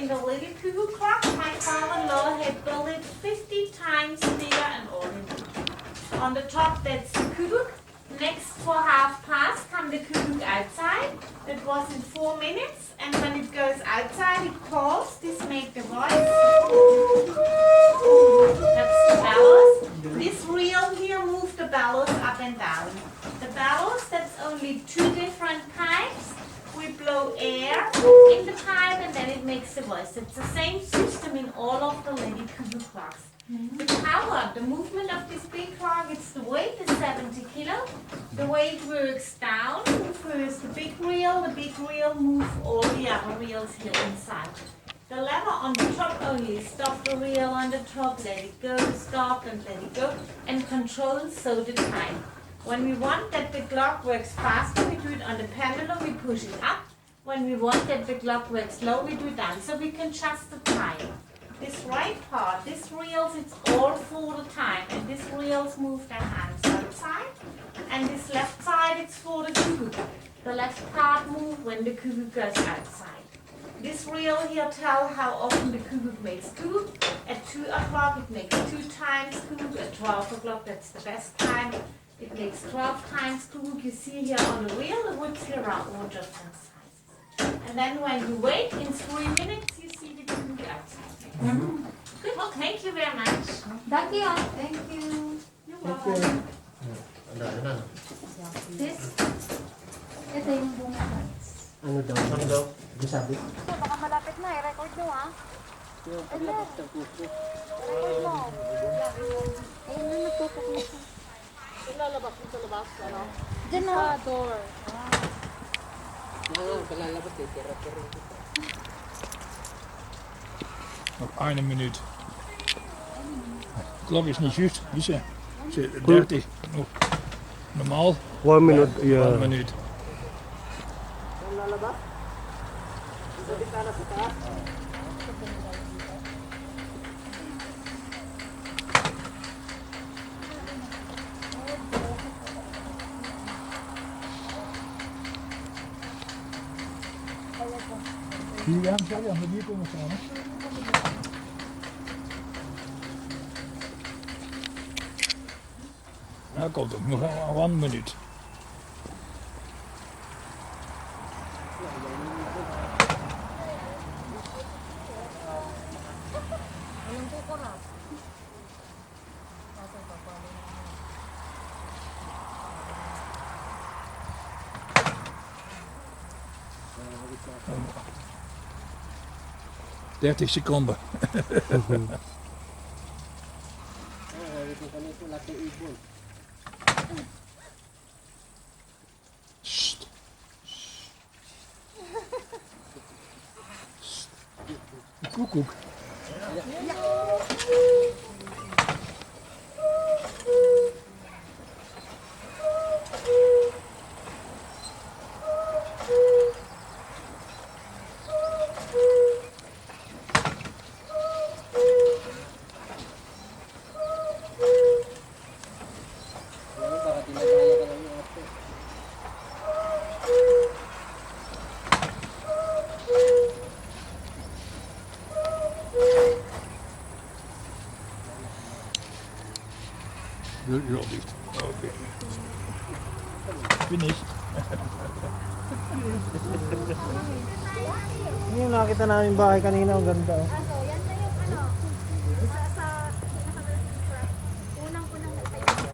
in the little cuckoo clock, my father-in-law had built it 50 times bigger and all in it. On the top, that's the cuckoo. Next, for 1/2 come the cuckoo outside. That was in 4 minutes. And when it goes outside, it calls. This makes the voice. That's the bellows. This reel here moves the bellows up and down. The bellows, that's only 2 different pipes. We blow air in the pipe and then it makes the voice. It's the same system in all of the lady cuckoo clocks. The power, the movement of this big clock, it's the weight is 70 kilo. The way it works down, first the big reel moves all the other reels here inside. The lever on the top only stop the reel on the top, let it go, stop and let it go, and controls so the time. When we want that the clock works faster, we do it on the pendulum, we push it up. When we want that the clock works slow, we do it down, so we can adjust the time. This right part, this reels, it's all for the time, and this reels move their hands outside, and this left side, it's for the cuckoo. The left part move when the cuckoo goes outside. This reel here tells how often the cuckoo makes cuckoo. At 2 o'clock, it makes 2 times cuckoo. At 12 o'clock, that's the best time. It makes 12 times cuckoo. You see here on the wheel, the woods here are all different sizes. And then when you wait, in 3 minutes, you see the cuckoo outside. Good. Well, thank you very much. Thank you. Thank you. You're welcome. This? Ito yung bunga. Ano daw? Ano sabi? So, baka malapit na. I-record nyo ha. Record mo. Ayun na, nagtutok na siya. Lalabas mo sa labas, ano? Diyan na. Sa door. Kalalabas eh, tira-tira. Nog 1 minuut. De klok is niet juist, is ze? 30. Nog normaal. 1 minute, 1 yeah. minuut. Lalabas? Sa bitana sa taas? Zie je hem, sorry, aan de bier komen staan. Nou komt ook nog 1 minuut. Oh. 30 seconden. Sst. Cuckoo. Deur dicht. Oké. Finish. Yung nakita namin bahay kanina, ang ganda.